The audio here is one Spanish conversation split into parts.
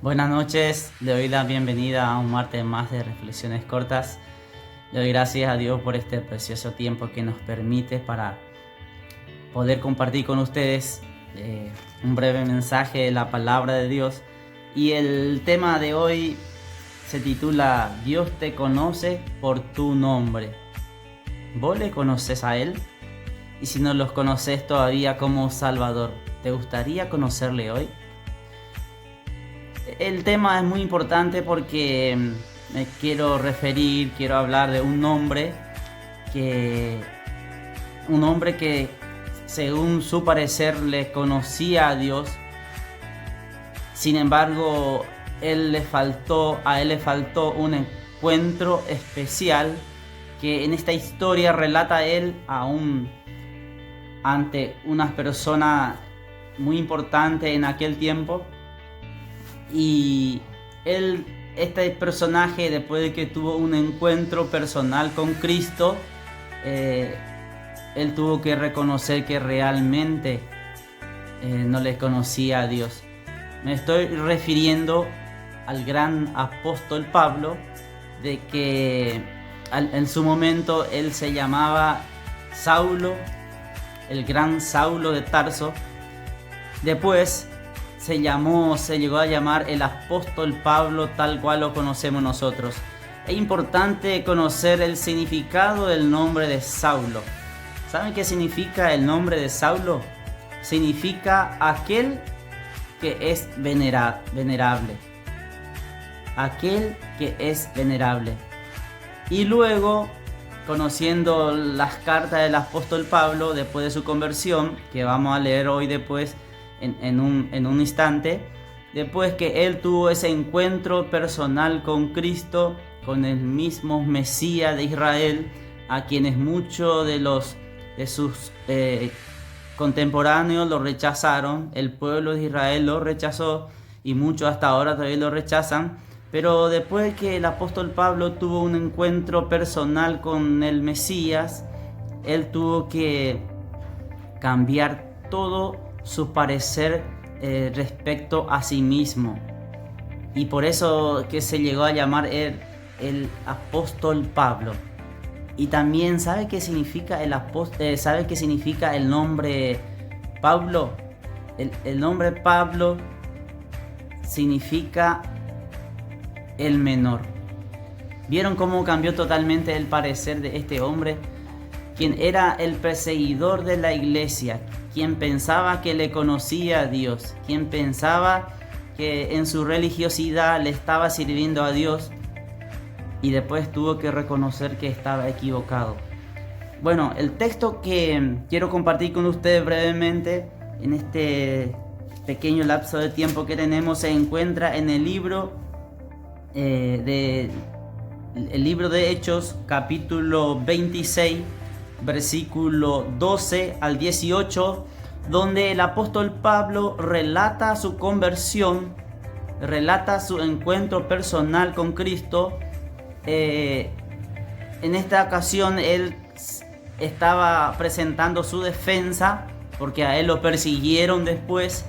Buenas noches, le doy la bienvenida a un martes más de reflexiones cortas. Le doy gracias a Dios por este precioso tiempo que nos permite para poder compartir con ustedes un breve mensaje de la palabra de Dios. Y el tema de hoy se titula Dios te conoce por tu nombre. ¿Vos le conoces a Él? Y si no los conoces todavía como Salvador, ¿te gustaría conocerle hoy? El tema es muy importante porque me quiero hablar de un hombre que según su parecer le conocía a Dios. Sin embargo, a él le faltó un encuentro especial que en esta historia relata él ante una persona muy importante en aquel tiempo. Y este personaje, después de que tuvo un encuentro personal con Cristo, él tuvo que reconocer que realmente no le conocía a Dios. Me estoy refiriendo al gran apóstol Pablo, de que en su momento él se llamaba Saulo, el gran Saulo de Tarso. Después se llegó a llamar el apóstol Pablo, tal cual lo conocemos nosotros. Es importante conocer el significado del nombre de Saulo. ¿Saben qué significa el nombre de Saulo? Significa aquel que es venerable. Aquel que es venerable. Y luego, conociendo las cartas del apóstol Pablo, después de su conversión, que vamos a leer hoy después, en un instante, después que él tuvo ese encuentro personal con Cristo, con el mismo Mesías de Israel, a quienes muchos de sus contemporáneos lo rechazaron. El pueblo de Israel lo rechazó y muchos hasta ahora todavía lo rechazan. Pero después que el apóstol Pablo tuvo un encuentro personal con el Mesías, él tuvo que cambiar todo su parecer respecto a sí mismo, y por eso que se llegó a llamar el apóstol Pablo. Y también ¿sabe qué significa sabe qué significa el nombre Pablo? El nombre Pablo significa el menor. ¿Vieron cómo cambió totalmente el parecer de este hombre? Quien era el perseguidor de la iglesia, quien pensaba que le conocía a Dios, quien pensaba que en su religiosidad le estaba sirviendo a Dios, y después tuvo que reconocer que estaba equivocado. Bueno, el texto que quiero compartir con ustedes brevemente en este pequeño lapso de tiempo que tenemos se encuentra en el libro de Hechos, capítulo 26, versículo 12 al 18, donde el apóstol Pablo relata su conversión, relata su encuentro personal con Cristo. En esta ocasión él estaba presentando su defensa, porque a él lo persiguieron después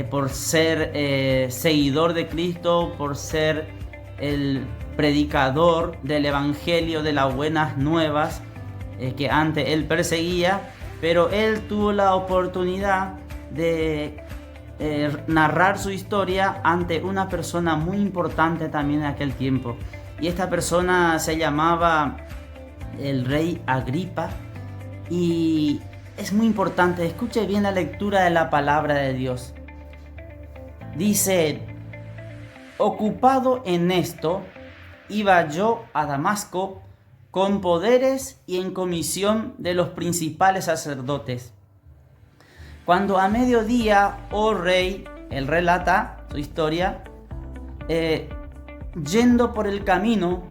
por ser seguidor de Cristo, por ser el predicador del evangelio de las buenas nuevas, que antes él perseguía. Pero él tuvo la oportunidad de narrar su historia ante una persona muy importante también en aquel tiempo, y esta persona se llamaba el rey Agripa. Y es muy importante, escuche bien la lectura de la palabra de Dios. Dice: ocupado en esto, iba yo a Damasco con poderes y en comisión de los principales sacerdotes. Cuando a mediodía, oh rey, él relata su historia, yendo por el camino,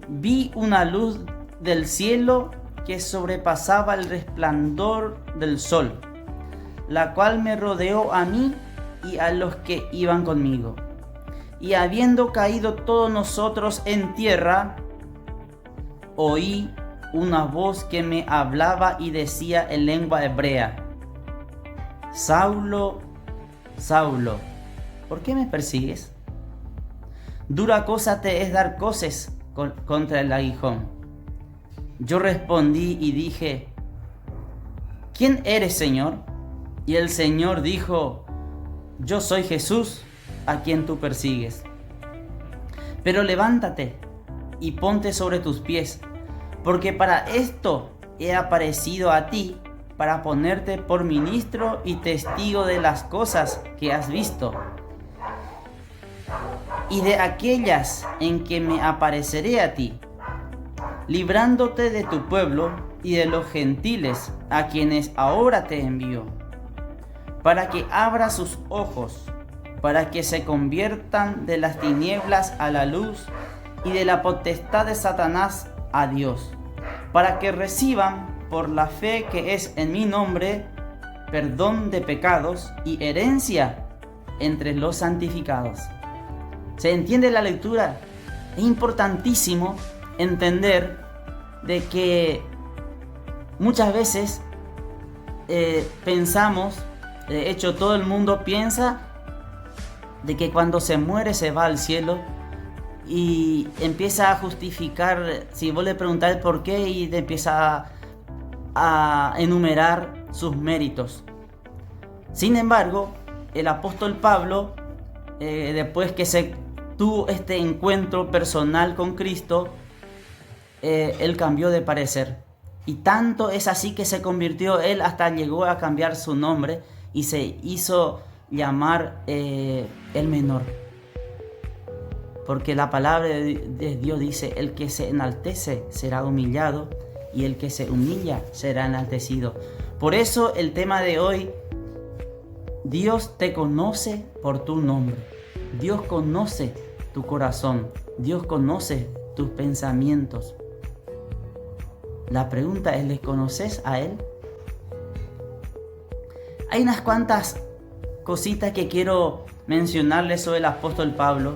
vi una luz del cielo que sobrepasaba el resplandor del sol, la cual me rodeó a mí y a los que iban conmigo. Y habiendo caído todos nosotros en tierra, oí una voz que me hablaba y decía en lengua hebrea: Saulo, Saulo, ¿por qué me persigues? Dura cosa te es dar coces contra el aguijón. Yo respondí y dije: ¿quién eres, Señor? Y el Señor dijo: yo soy Jesús, a quien tú persigues. Pero levántate y ponte sobre tus pies, porque para esto he aparecido a ti, para ponerte por ministro y testigo de las cosas que has visto, y de aquellas en que me apareceré a ti, librándote de tu pueblo y de los gentiles a quienes ahora te envío, para que abra sus ojos, para que se conviertan de las tinieblas a la luz y de la potestad de Satanás a Dios, para que reciban por la fe que es en mi nombre perdón de pecados y herencia entre los santificados. ¿Se entiende la lectura? Es importantísimo entender de que muchas veces pensamos, de hecho todo el mundo piensa de que cuando se muere se va al cielo y empieza a justificar, si vos le preguntás el por qué, y te empieza a enumerar sus méritos. Sin embargo, el apóstol Pablo, después que se tuvo este encuentro personal con Cristo, él cambió de parecer. Y tanto es así que se convirtió, él hasta llegó a cambiar su nombre y se hizo llamar el menor. Porque la palabra de Dios dice: el que se enaltece será humillado, y el que se humilla será enaltecido. Por eso el tema de hoy: Dios te conoce por tu nombre. Dios conoce tu corazón. Dios conoce tus pensamientos. La pregunta es: ¿le conoces a Él? Hay unas cuantas cositas que quiero mencionarles sobre el apóstol Pablo.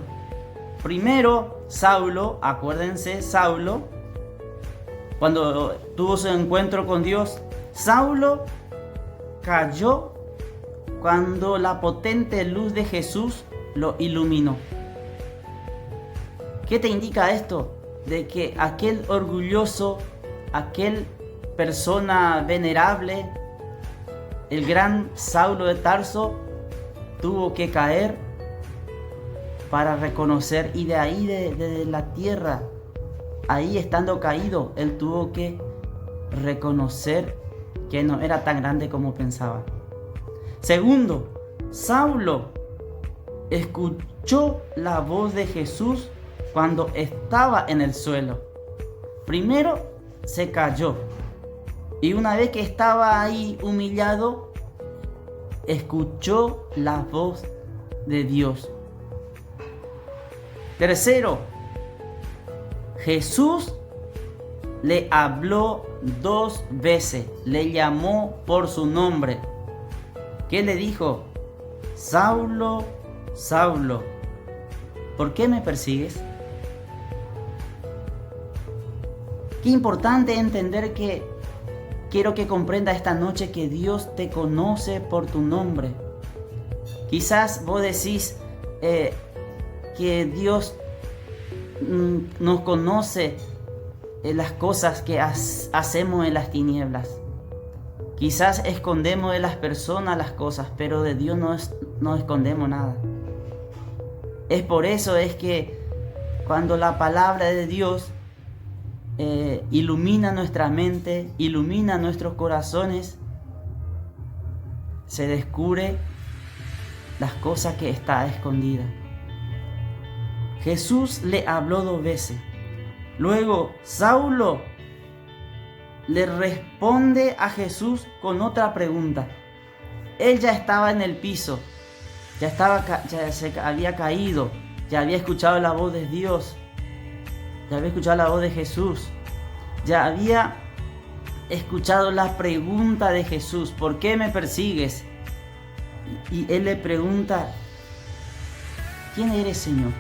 Primero, Saulo, acuérdense, Saulo, cuando tuvo su encuentro con Dios, Saulo cayó cuando la potente luz de Jesús lo iluminó. ¿Qué te indica esto? De que aquel orgulloso, aquel persona venerable, el gran Saulo de Tarso, tuvo que caer para reconocer, y de ahí, de la tierra, ahí estando caído, él tuvo que reconocer que no era tan grande como pensaba. Segundo, Saulo escuchó la voz de Jesús cuando estaba en el suelo. Primero se cayó, y una vez que estaba ahí humillado, escuchó la voz de Dios. Tercero, Jesús le habló 2 veces, le llamó por su nombre. ¿Qué le dijo? Saulo, Saulo, ¿por qué me persigues? Qué importante entender que quiero que comprenda esta noche que Dios te conoce por tu nombre. Quizás vos decís que Dios nos conoce las cosas que hacemos en las tinieblas. Quizás escondemos de las personas las cosas, pero de Dios no escondemos nada. Es por eso es que cuando la palabra de Dios ilumina nuestra mente, ilumina nuestros corazones, se descubre las cosas que está escondidas. Jesús le habló 2 veces. Luego Saulo le responde a Jesús con otra pregunta. Él ya estaba en el piso, ya se había caído, ya había escuchado la voz de Dios, ya había escuchado la voz de Jesús, ya había escuchado la pregunta de Jesús: ¿por qué me persigues? Y él le pregunta: ¿quién eres, Señor?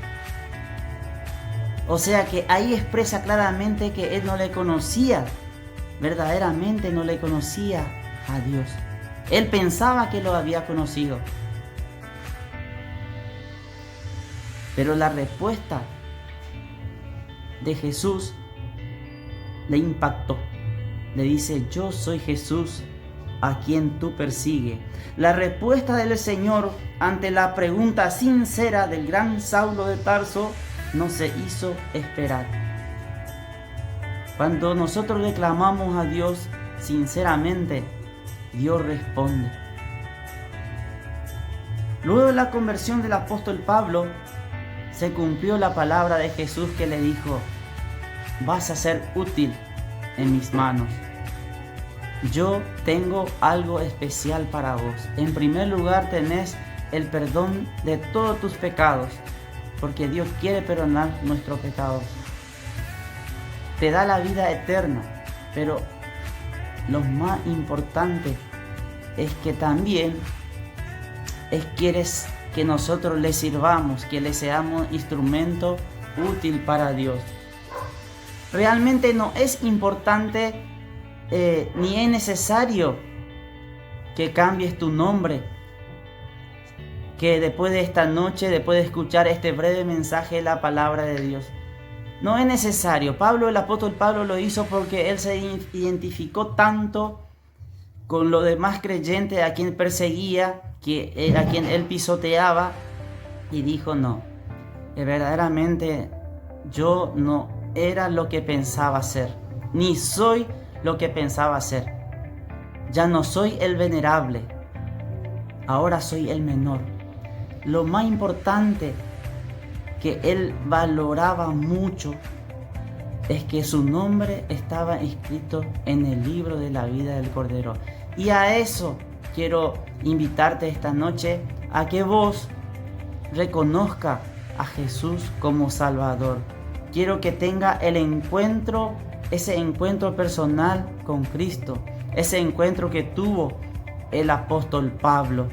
O sea que ahí expresa claramente que él no le conocía, verdaderamente no le conocía a Dios. Él pensaba que lo había conocido. Pero la respuesta de Jesús le impactó. Le dice: yo soy Jesús a quien tú persigues. La respuesta del Señor ante la pregunta sincera del gran Saulo de Tarso no se hizo esperar. Cuando nosotros le clamamos a Dios sinceramente, Dios responde. Luego de la conversión del apóstol Pablo, se cumplió la palabra de Jesús que le dijo: vas a ser útil en mis manos. Yo tengo algo especial para vos. En primer lugar, tenés el perdón de todos tus pecados, porque Dios quiere perdonar nuestros pecados. Te da la vida eterna, pero lo más importante es que también quieres que nosotros le sirvamos, que le seamos instrumento útil para Dios. Realmente no es importante ni es necesario que cambies tu nombre, que después de esta noche, después de escuchar este breve mensaje de la palabra de Dios, no es necesario. El apóstol Pablo lo hizo porque él se identificó tanto con los demás creyentes a quien perseguía, a quien él pisoteaba, y dijo: no, verdaderamente yo no era lo que pensaba ser, ni soy lo que pensaba ser. Ya no soy el venerable, ahora soy el menor. Lo más importante que él valoraba mucho es que su nombre estaba escrito en el libro de la vida del Cordero. Y a eso quiero invitarte esta noche, a que vos reconozca a Jesús como Salvador. Quiero que tenga ese encuentro personal con Cristo, ese encuentro que tuvo el apóstol Pablo,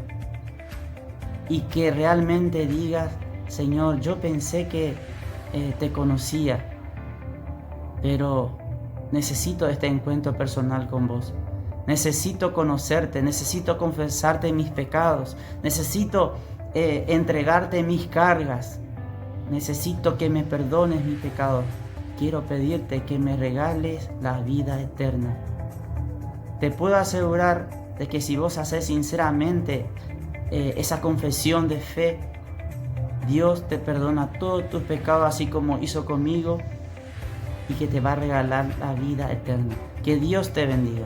y que realmente digas: Señor, yo pensé que te conocía, pero necesito este encuentro personal con vos. Necesito conocerte, necesito confesarte mis pecados, necesito entregarte mis cargas, necesito que me perdones mis pecados. Quiero pedirte que me regales la vida eterna. Te puedo asegurar de que si vos haces sinceramente esa confesión de fe, Dios te perdona todos tus pecados, así como hizo conmigo, y que te va a regalar la vida eterna. Que Dios te bendiga.